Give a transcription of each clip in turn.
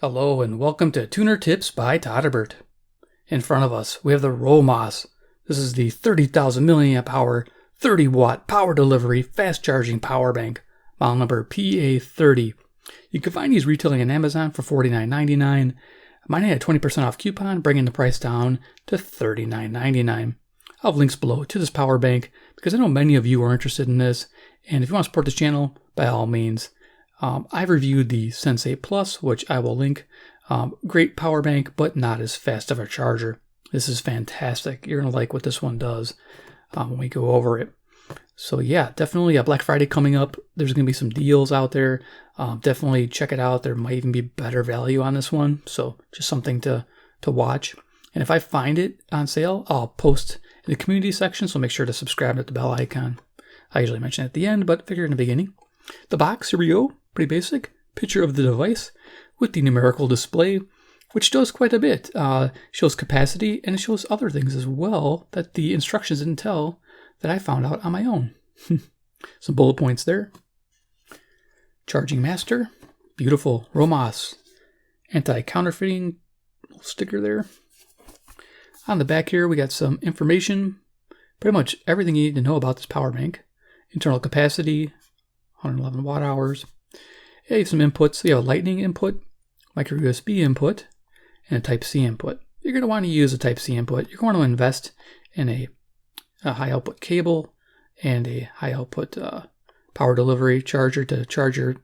Hello and welcome to Tuner Tips by Todderbert. In front of us, we have the Romoss. This is the 30,000 milliamp hour, 30 watt power delivery, fast charging power bank, model number PEA30. You can find these retailing on Amazon for $49.99. Mine had a 20% off coupon, bringing the price down to $39.99. I'll have links below to this power bank because I know many of you are interested in this. And if you want to support this channel, by all means, I've reviewed the Sensei Plus, which I will link. Great power bank, but not as fast of a charger. This is fantastic. You're going to like what this one does when we go over it. So yeah, definitely a Black Friday coming up. There's going to be some deals out there. Definitely check it out. There might even be better value on this one. So just something to watch. And if I find it on sale, I'll post in the community section. So make sure to subscribe and hit the bell icon. I usually mention it at the end, but figure in the beginning. The box, here we go. Pretty basic. Picture of the device with the numerical display, which does quite a bit. Shows capacity, and it shows other things as well that the instructions didn't tell that I found out on my own. Some bullet points there. Charging master. Beautiful. Romoss anti-counterfeiting sticker there. On the back here, we got some information. Pretty much everything you need to know about this power bank. Internal capacity, 111 watt hours. You have some inputs. You have a lightning input, micro USB input, and a Type-C input. You're going to want to use a Type-C input. You're going to invest in a high output cable and a high output power delivery charger to charge your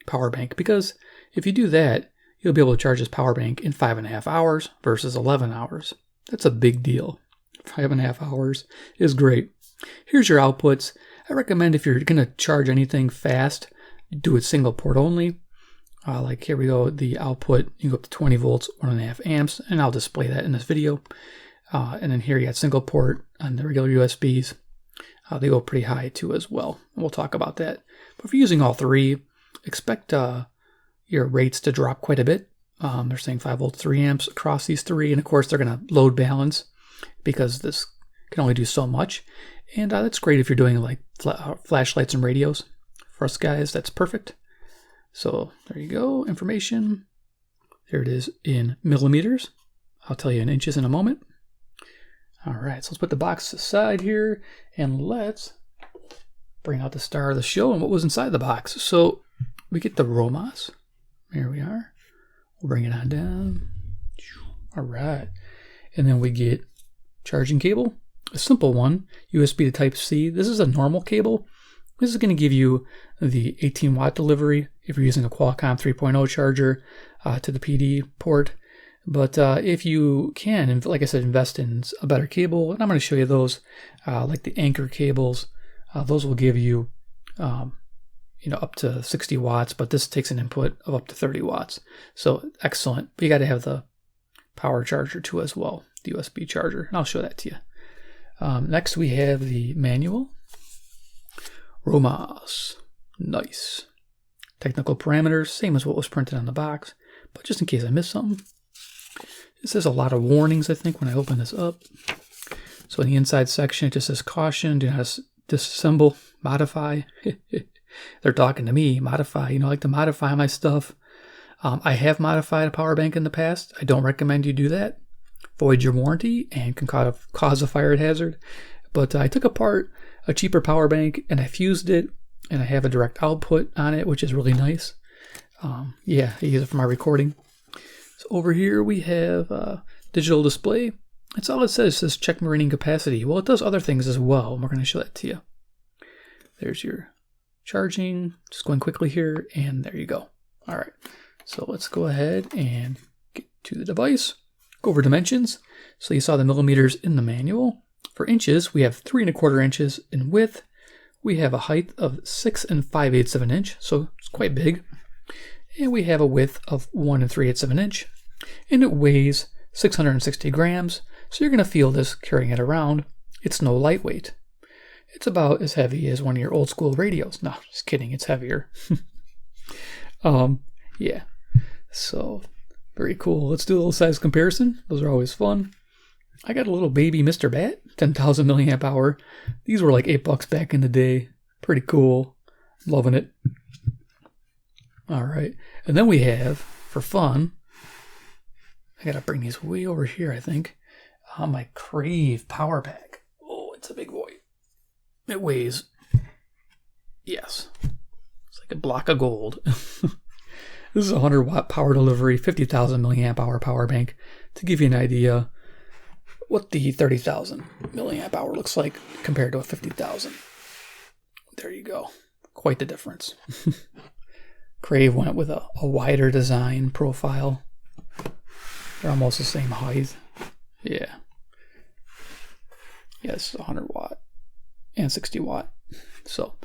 power bank. Because if you do that, you'll be able to charge this power bank in 5.5 hours versus 11 hours. That's a big deal. 5.5 hours is great. Here's your outputs. I recommend if you're going to charge anything fast, do it single port only. Like here we go, the output, you go up to 20 volts, 1.5 amps, and I'll display that in this video. And then here you got single port on the regular USBs. They go pretty high too as well. We'll talk about that. But if you're using all three, expect your rates to drop quite a bit. They're saying 5 volts, 3 amps across these three. And of course, they're going to load balance because this can only do so much. And that's great if you're doing like flashlights and radios. For us guys, that's perfect. So there you go, information. There it is in millimeters. I'll tell you in inches in a moment. All right, so let's put the box aside here and let's bring out the star of the show and what was inside the box. So we get the Romoss. Here we are. We'll bring it on down. All right. And then we get charging cable, a simple one, USB to Type-C. This is a normal cable. This is going to give you the 18 watt delivery if you're using a Qualcomm 3.0 charger to the PD port. But if you can, like I said, invest in a better cable, and I'm going to show you those, like the Anchor cables. Those will give you, up to 60 watts, but this takes an input of up to 30 watts. So excellent. But you got to have the power charger too as well, the USB charger, and I'll show that to you. Next, we have the manual. Romoss. Nice. Technical parameters, same as what was printed on the box, but just in case I missed something. This has a lot of warnings, I think, when I open this up. So in the inside section, it just says caution, do not disassemble, modify. They're talking to me, modify. I like to modify my stuff. I have modified a power bank in the past. I don't recommend you do that. Void your warranty and can cause a fire hazard. But I took apart a cheaper power bank and I fused it, and I have a direct output on it, which is really nice. Yeah, I use it for my recording. So over here we have digital display. That's all it says. It says check marine capacity. Well, it does other things as well, and we're going to show that to you. There's your charging. Just going quickly here, and there you go. All right, so let's go ahead and get to the device. Go over dimensions. So you saw the millimeters in the manual. For inches, we have 3¼ inches in width. We have a height of 6 5/8 of an inch, so it's quite big. And we have a width of 1 3/8 of an inch. And it weighs 660 grams, so you're going to feel this carrying it around. It's no lightweight. It's about as heavy as one of your old school radios. No, just kidding, it's heavier. Yeah, so very cool. Let's do a little size comparison. Those are always fun. I got a little baby Mr. Bat, 10,000 milliamp hour. These were like $8 back in the day. Pretty cool. Loving it. All right. And then we have, for fun, I gotta bring these way over here, I think. My Crave Power Bank. Oh, it's a big boy. It weighs, yes, it's like a block of gold. This is a 100 watt power delivery, 50,000 milliamp hour power bank. To give you an idea what the 30,000 milliamp hour looks like compared to a 50,000. There you go. Quite the difference. Crave went with a wider design profile. They're almost the same height. Yeah. Yes, 100 watt and 60 watt. So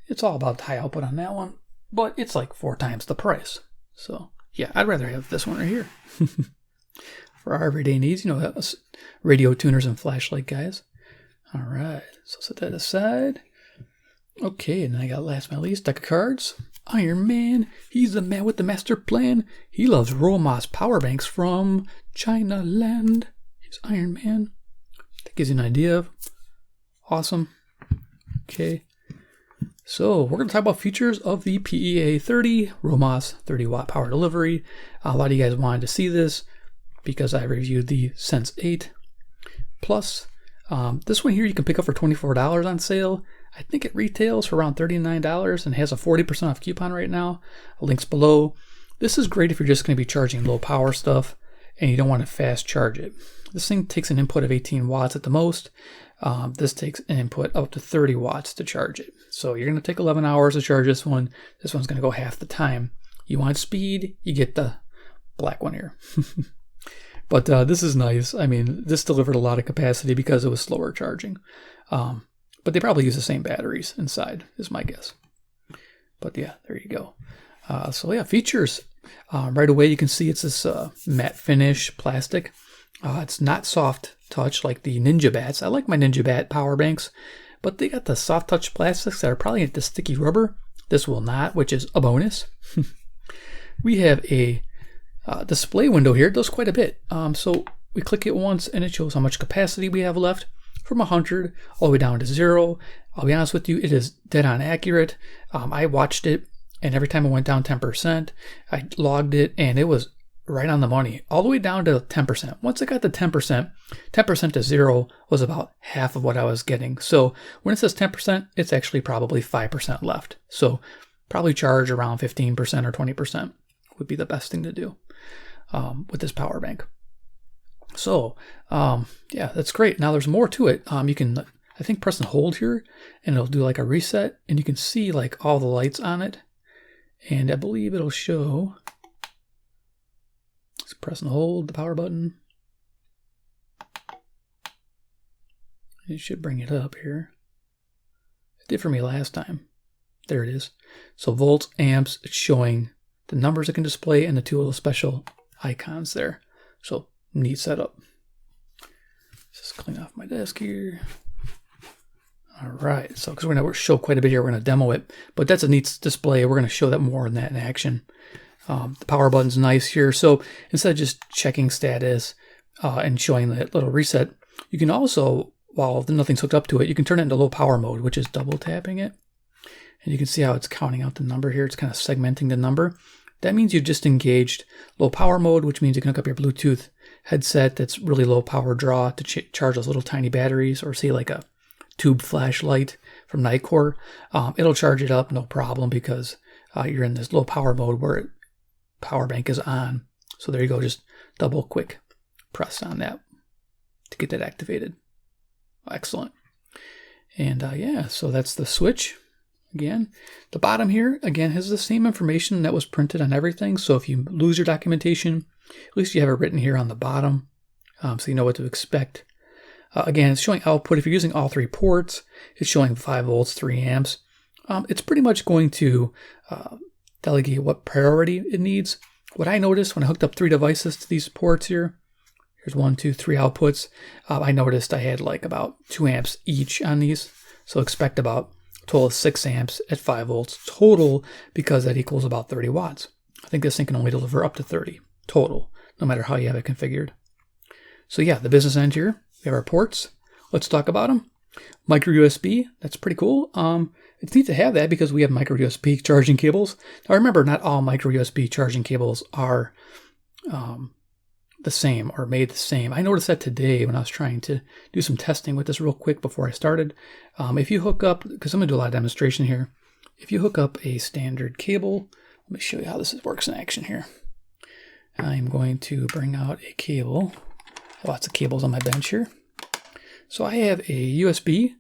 it's all about high output on that one, but it's like 4 times the price. So yeah, I'd rather have this one right here. For our everyday needs, you know, radio tuners and flashlight guys. All right, so set that aside. Okay, and then I got last but not least, deck of cards. Iron Man, he's the man with the master plan. He loves Romoss power banks from China land. He's Iron Man. That gives you an idea. Awesome. Okay. So we're going to talk about features of the PEA30 Romoss 30 watt power delivery. A lot of you guys wanted to see this because I reviewed the Sense 8 Plus. This one here you can pick up for $24 on sale. I think it retails for around $39 and has a 40% off coupon right now. Links below. This is great if you're just going to be charging low power stuff and you don't want to fast charge it. This thing takes an input of 18 watts at the most. This takes an input up to 30 watts to charge it. So you're going to take 11 hours to charge this one. This one's going to go half the time. You want speed, you get the black one here. But this is nice. I mean, this delivered a lot of capacity because it was slower charging. But they probably use the same batteries inside, is my guess. But yeah, there you go. So yeah, features. Right away you can see it's this matte finish plastic. It's not soft touch like the Ninja Bats. I like my Ninja Bat power banks, but they got the soft touch plastics that are probably the sticky rubber. This will not, which is a bonus. We have a display window here. It does quite a bit. So we click it once and it shows how much capacity we have left from 100 all the way down to 0. I'll be honest with you, it is dead on accurate. I watched it and every time it went down 10%, I logged it and it was right on the money, all the way down to 10%. Once it got to 10%, 10% to 0 was about half of what I was getting. So when it says 10%, it's actually probably 5% left. So probably charge around 15% or 20% would be the best thing to do with this power bank. So yeah, that's great. Now there's more to it. You can, I think, press and hold here and it'll do like a reset and you can see like all the lights on it. And I believe it'll show. Let's press and hold the power button. It should bring it up here. It did for me last time. There it is. So volts, amps, it's showing the numbers it can display and the 2 little special icons there. So neat setup. Just clean off my desk here. All right, so because we're going to show quite a bit here, we're going to demo it, but that's a neat display. We're going to show that more in that in action. The power button's nice here. So instead of just checking status and showing that little reset, you can also, while nothing's hooked up to it, you can turn it into low power mode, which is double tapping it. And you can see how it's counting out the number here. It's kind of segmenting the number. That means you've just engaged low power mode, which means you can hook up your Bluetooth headset that's really low power draw to charge those little tiny batteries, or say like a tube flashlight from Nightcore. It'll charge it up, no problem, because you're in this low power mode where power bank is on. So there you go, just double quick press on that to get that activated. Excellent. And yeah, so that's the switch. Again, the bottom here, again, has the same information that was printed on everything. So if you lose your documentation, at least you have it written here on the bottom, so you know what to expect. Again, it's showing output. If you're using all 3 ports, it's showing 5 volts, 3 amps. It's pretty much going to delegate what priority it needs. What I noticed when I hooked up 3 devices to these ports here, here's 1, 2, 3 outputs. I noticed I had like about 2 amps each on these. So expect about a total of 6 amps at 5 volts total, because that equals about 30 watts. I think this thing can only deliver up to 30 total, no matter how you have it configured. So yeah, the business end here. We have our ports. Let's talk about them. Micro USB, that's pretty cool. It's neat to have that because we have micro USB charging cables. Now remember, not all micro USB charging cables are the same or made the same. I noticed that today when I was trying to do some testing with this real quick before I started. If you hook up, because I'm going to do a lot of demonstration here, if you hook up a standard cable, let me show you how this works in action here. I'm going to bring out a cable. Lots of cables on my bench here. So I have a USB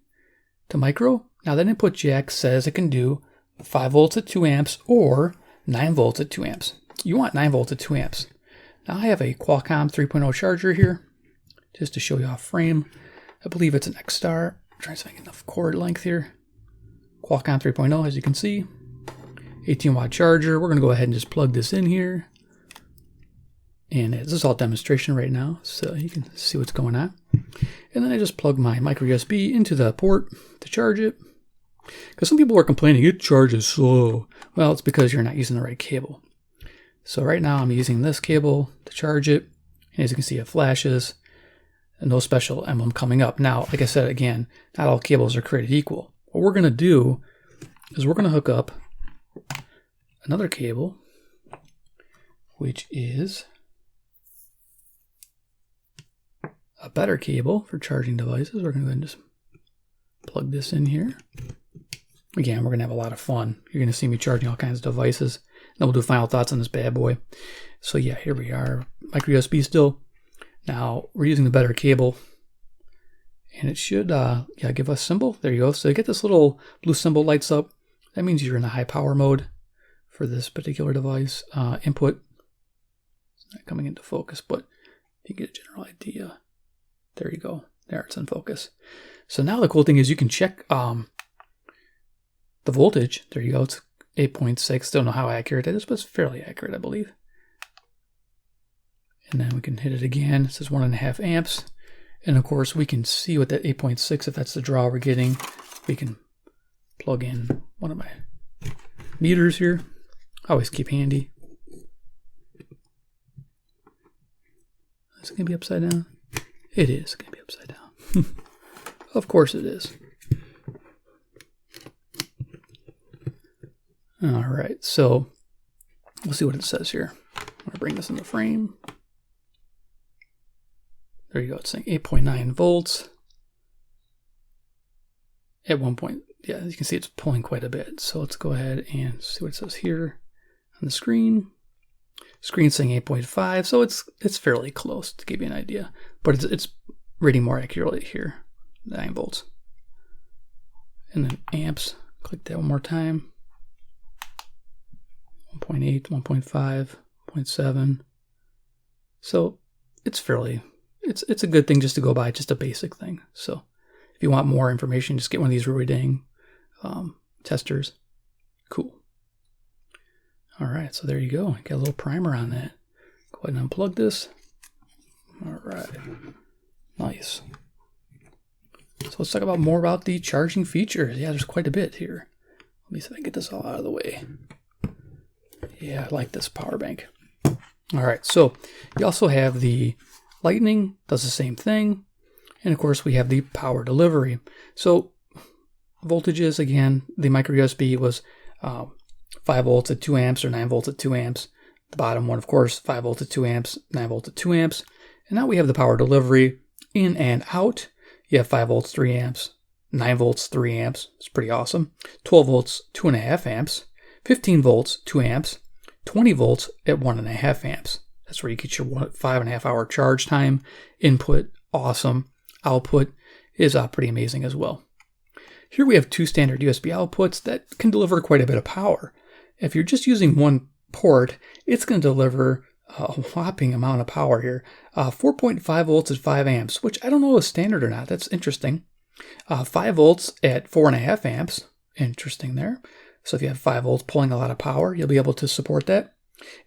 to micro. Now that input jack says it can do 5 volts at 2 amps or 9 volts at 2 amps. You want 9 volts at 2 amps. Now I have a Qualcomm 3.0 charger here, just to show you off frame. I believe it's an Xtar. I'm trying to find enough cord length here. Qualcomm 3.0, as you can see. 18-watt charger. We're going to go ahead and just plug this in here. And this is all demonstration right now, so you can see what's going on. And then I just plug my micro USB into the port to charge it. Because some people are complaining, it charges slow. Well, it's because you're not using the right cable. So right now I'm using this cable to charge it. And as you can see, it flashes. And no special emblem coming up. Now, like I said, again, not all cables are created equal. What we're going to do is we're going to hook up another cable, which is a better cable for charging devices. We're going to go ahead and just plug this in here. Again, we're going to have a lot of fun. You're going to see me charging all kinds of devices. Then we'll do final thoughts on this bad boy. So yeah, here we are. Micro USB still. Now we're using the better cable. And it should give us symbol. There you go. So you get this little blue symbol lights up. That means you're in a high power mode for this particular device. Input. It's not coming into focus, but you get a general idea. There you go. There, it's in focus. So now the cool thing is you can check the voltage. There you go. It's 8.6. Don't know how accurate it is, but it's fairly accurate, I believe. And then we can hit it again. It says 1.5 amps. And of course, we can see what that 8.6, if that's the draw we're getting. We can plug in one of my meters here. I always keep handy. Is it going to be upside down? It is going to be upside down. Of course it is. All right, so we'll see what it says here. I'm going to bring this into frame. There you go. It's saying 8.9 volts. At one point, yeah, as you can see, it's pulling quite a bit. So let's go ahead and see what it says here on the screen. Screen's saying 8.5, so it's fairly close to give you an idea. But it's reading more accurately here, 9 volts. And then amps, click that one more time. 1.8, 1.5, 0.7. So it's fairly, it's a good thing just to go by, just a basic thing. So if you want more information, just get one of these really dang testers. Cool. All right, so there you go. Got a little primer on that. Go ahead and unplug this. All right, nice. So let's talk more about the charging features. Yeah, there's quite a bit here. Let me see if I can get this all out of the way. Yeah, I like this power bank. All right, so you also have the lightning, does the same thing. And of course, we have the power delivery. So voltages, again, the micro USB was 5 volts at 2 amps or 9 volts at 2 amps. The bottom one, of course, 5 volts at 2 amps, 9 volts at 2 amps. And now we have the power delivery in and out. You have 5 volts, 3 amps, 9 volts, 3 amps. It's pretty awesome. 12 volts, 2.5 amps, 15 volts, 2 amps, 20 volts at 1.5 amps. That's where you get your 5.5 hour charge time. Input, awesome. Output is pretty amazing as well. Here we have 2 standard USB outputs that can deliver quite a bit of power. If you're just using one port, it's going to deliver a whopping amount of power here. 4.5 volts at 5 amps, which I don't know is standard or not. That's interesting. 5 volts at 4.5 amps. Interesting there. So if you have 5 volts pulling a lot of power, you'll be able to support that.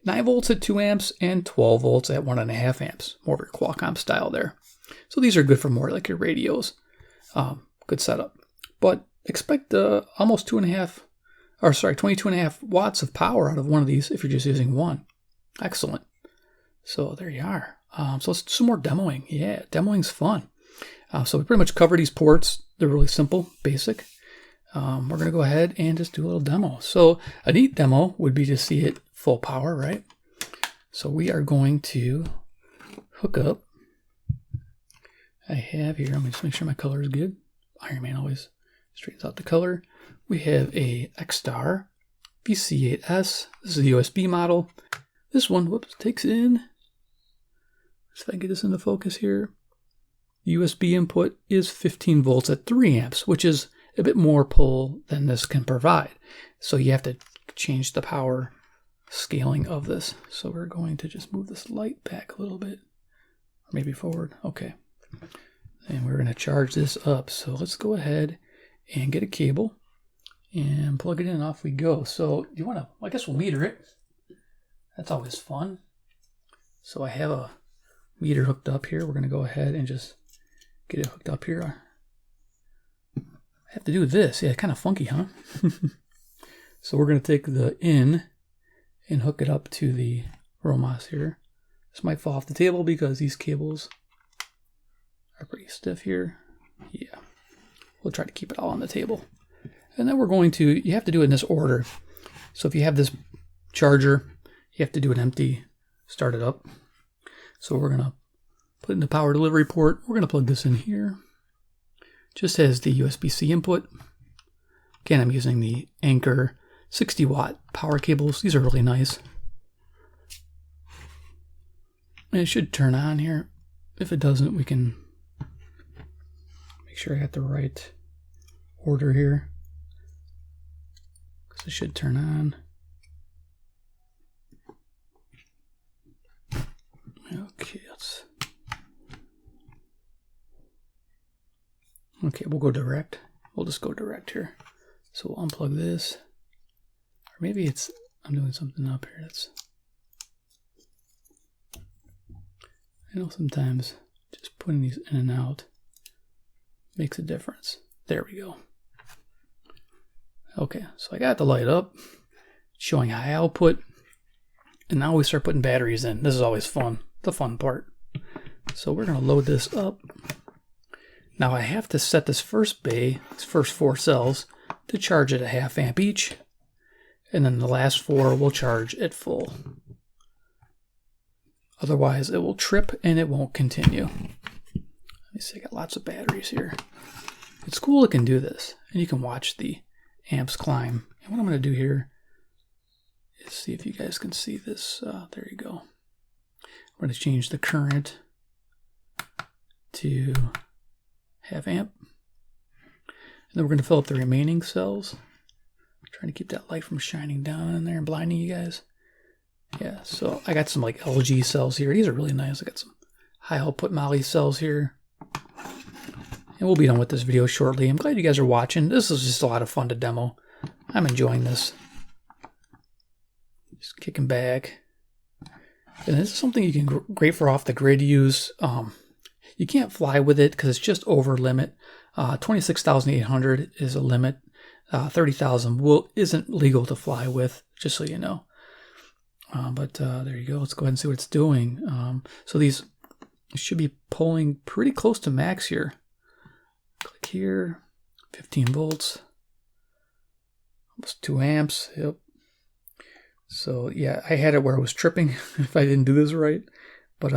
9 volts at 2 amps and 12 volts at 1.5 amps. More of your Qualcomm style there. So these are good for more like your radios. Good setup. But expect almost 22.5 watts of power out of one of these if you're just using one. Excellent. So there you are. So let's do some more demoing. Yeah, demoing's fun. So we pretty much cover these ports. They're really simple, basic. We're going to go ahead and just do a little demo. So a neat demo would be to see it full power, right? So we are going to hookup, I have here, let me just make sure my color is good. Iron Man always straightens out the color. We have a Xtar VC8S. This is the USB model. This one, whoops, takes in, if I can get this into focus here, USB input is 15 volts at 3 amps, which is a bit more pull than this can provide. So you have to change the power scaling of this. So we're going to just move this light back a little bit, or maybe forward. Okay. And we're going to charge this up. So let's go ahead and get a cable and plug it in, and off we go. So you want to, I guess we'll meter it. That's always fun. So I have a meter hooked up here. We're going to go ahead and just get it hooked up here. I have to do this. Yeah, kind of funky, huh? So we're going to take the in and hook it up to the Romoss here. This might fall off the table because these cables are pretty stiff here. Yeah, we'll try to keep it all on the table. And then we're going to, you have to do it in this order. So if you have this charger, you have to do it empty, start it up. So we're going to put in the power delivery port. We're going to plug this in here. Just as the USB-C input. Again, I'm using the Anchor 60 watt power cables. These are really nice. And it should turn on here. If it doesn't, we can make sure I got the right order here, because it should turn on. Okay, we'll go direct. We'll just go direct here. So we'll unplug this. Or maybe it's, I'm doing something up here. I know sometimes just putting these in and out makes a difference. There we go. Okay, so I got the light up, showing high output. And now we start putting batteries in. This is always fun, the fun part. So we're going to load this up. Now I have to set this first bay, these first 4 cells, to charge at a 1/2 amp each. And then the last 4 will charge at full. Otherwise it will trip and it won't continue. Let me see, I got lots of batteries here. It's cool it can do this. And you can watch the amps climb. And what I'm going to do here is see if you guys can see this. There you go. I'm going to change the current to 1/2 amp. And then we're going to fill up the remaining cells. I'm trying to keep that light from shining down in there and blinding you guys. Yeah, so I got some like LG cells here. These are really nice. I got some high output Moly cells here. And we'll be done with this video shortly. I'm glad you guys are watching. This is just a lot of fun to demo. I'm enjoying this. Just kicking back. And this is something you can great for off the grid use. You can't fly with it because it's just over limit. 26,800 is a limit. 30,000 isn't legal to fly with, just so you know. But there you go. Let's go ahead and see what it's doing. So these should be pulling pretty close to max here. Click here, 15 volts, almost 2 amps. Yep. So yeah, I had it where it was tripping if I didn't do this right, but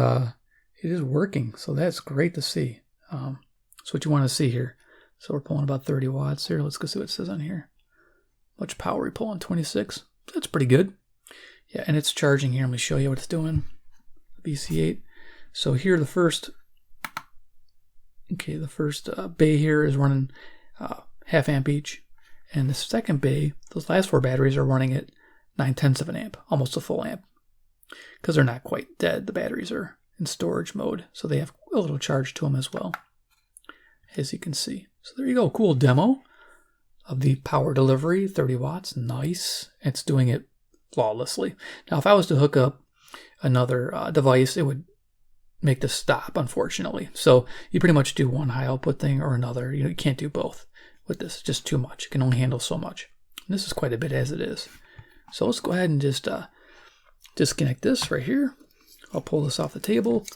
it is working. So that's great to see. That's what you want to see here. So we're pulling about 30 watts here. Let's go see what it says on here. Much power we pulling? 26. That's pretty good. Yeah, and it's charging here. Let me show you what it's doing. VC8. So here the first bay here is running 1/2 amp each. And the second bay, those last 4 batteries are running at 9/10 of an amp, almost a full amp. Because they're not quite dead. The batteries are in storage mode. So they have a little charge to them as well, as you can see. So there you go. Cool demo of the power delivery, 30 watts. Nice. It's doing it flawlessly. Now, if I was to hook up another device, it would make this stop, unfortunately. So you pretty much do one high output thing or another. You can't do both with this. It's just too much. It can only handle so much. And this is quite a bit as it is. So let's go ahead and just disconnect this right here. I'll pull this off the table,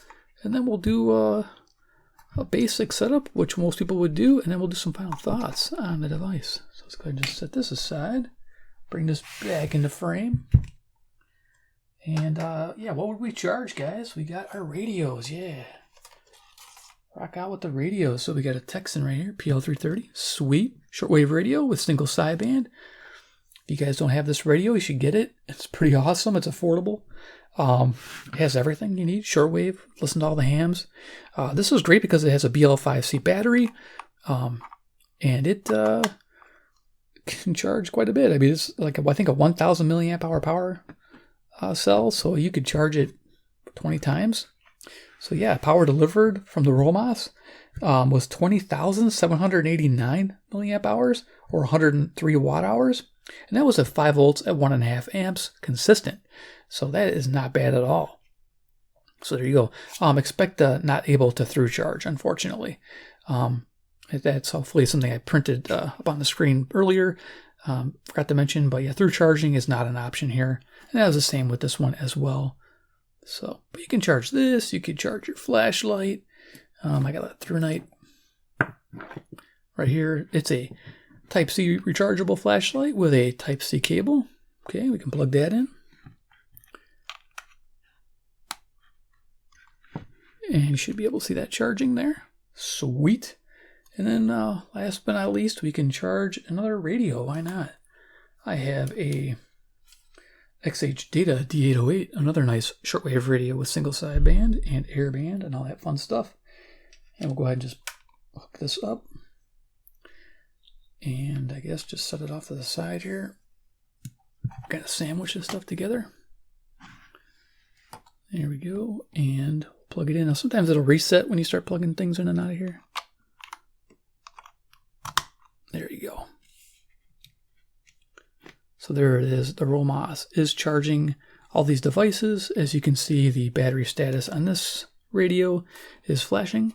and then we'll do a basic setup, which most people would do, and then we'll do some final thoughts on the device. So let's go ahead and just set this aside, bring this back into frame, And yeah, what would we charge, guys? We got our radios, yeah. Rock out with the radios. So we got a Texan right here, PEA30, sweet shortwave radio with single sideband. If you guys don't have this radio, you should get it. It's pretty awesome. It's affordable. It has everything you need. Shortwave, listen to all the hams. This was great because it has a BL5C battery, and it can charge quite a bit. I mean, it's like I think a 1,000 milliamp hour power cell, so you could charge it 20 times. So yeah, power delivered from the Romoss was 20,789 milliamp hours, or 103 watt hours, and that was at 5 volts at 1.5 amps consistent. So that is not bad at all. So there you go. Expect not able to through charge, unfortunately. That's hopefully something I printed up on the screen earlier. Forgot to mention, but yeah, through charging is not an option here. And that was the same with this one as well. So, but you can charge this. You can charge your flashlight. I got a through night right here. It's a Type-C rechargeable flashlight with a Type-C cable. Okay, we can plug that in. And you should be able to see that charging there. Sweet. And then last but not least, we can charge another radio. Why not? I have a XH Data D808, another nice shortwave radio with single sideband and airband and all that fun stuff. And we'll go ahead and just hook this up. And I guess just set it off to the side here. Kind of sandwich this stuff together. There we go. And plug it in. Now sometimes it'll reset when you start plugging things in and out of here. There you go. So there it is. The Romoss is charging all these devices. As you can see, the battery status on this radio is flashing.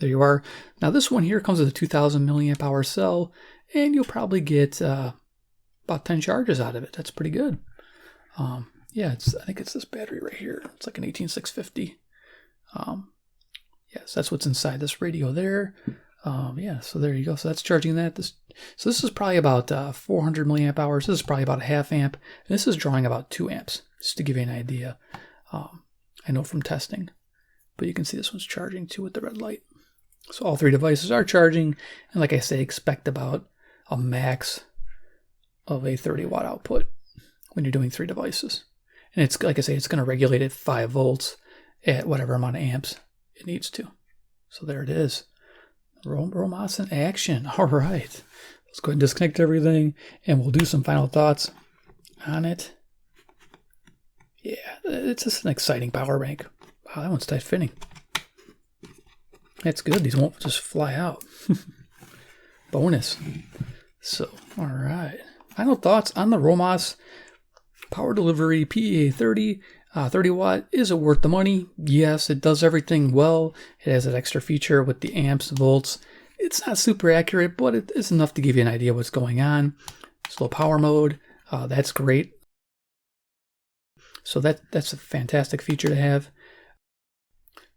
There you are. Now this one here comes with a 2,000 milliamp hour cell, and you'll probably get about 10 charges out of it. That's pretty good. Yeah, I think it's this battery right here. It's like an 18650. Yes, that's what's inside this radio there. Yeah, so there you go. So that's charging that. So this is probably about 400 milliamp hours. This is probably about a half amp. And this is drawing about 2 amps, just to give you an idea. I know from testing. But you can see this one's charging too with the red light. So all 3 devices are charging. And like I say, expect about a max of a 30 watt output when you're doing 3 devices. And it's like I say, it's going to regulate at 5 volts at whatever amount of amps it needs to. So there it is. Romoss in action. All right. Let's go ahead and disconnect everything, and we'll do some final thoughts on it. Yeah, it's just an exciting power bank. Wow, that one's tight fitting. That's good. These won't just fly out. Bonus. So, all right. Final thoughts on the Romoss Power Delivery PEA30. 30 watt. Is it worth the money? Yes, it does everything well. It has that extra feature with the amps, volts. It's not super accurate, but it is enough to give you an idea what's going on. Slow power mode. That's great. So that's a fantastic feature to have.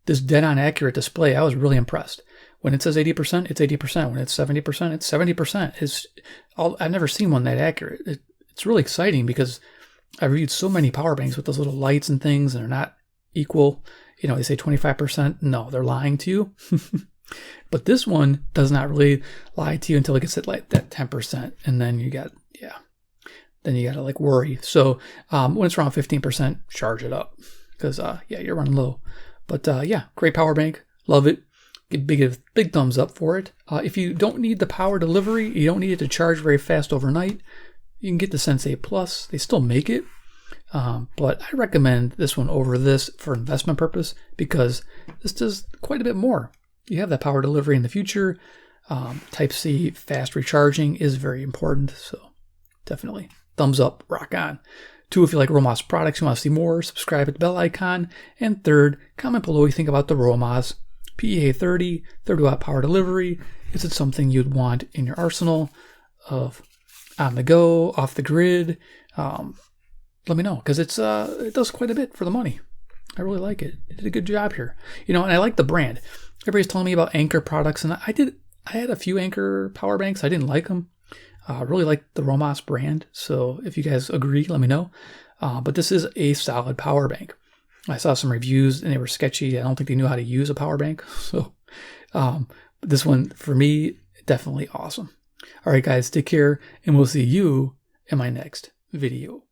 This dead-on accurate display, I was really impressed. When it says 80%, it's 80%. When it's 70%, it's 70%. I've never seen one that accurate. It's really exciting because I've reviewed so many power banks with those little lights and things, and they're not equal. You know, they say 25%. No, they're lying to you. But this one does not really lie to you until it gets at like that 10%. And then you got, then you got to like worry. So when it's around 15%, charge it up because, you're running low. But yeah, great power bank. Love it. Give big thumbs up for it. If you don't need the power delivery, you don't need it to charge very fast overnight, you can get the Sensei Plus. They still make it. But I recommend this one over this for investment purpose because this does quite a bit more. You have that power delivery in the future. Type-C fast recharging is very important. So definitely thumbs up, rock on. 2, if you like Romoss products, you want to see more, subscribe at the bell icon. And 3rd, comment below what you think about the Romoss PEA30 30 watt power delivery. Is it something you'd want in your arsenal of on the go, off the grid? Let me know because it does quite a bit for the money. I really like it. It did a good job here. You know, and I like the brand. Everybody's telling me about Anker products, and I had a few Anker power banks. I didn't like them. I really like the Romoss brand. So if you guys agree, let me know. but this is a solid power bank. I saw some reviews and they were sketchy. I don't think they knew how to use a power bank. So this one, for me, definitely awesome. All right, guys, take care, and we'll see you in my next video.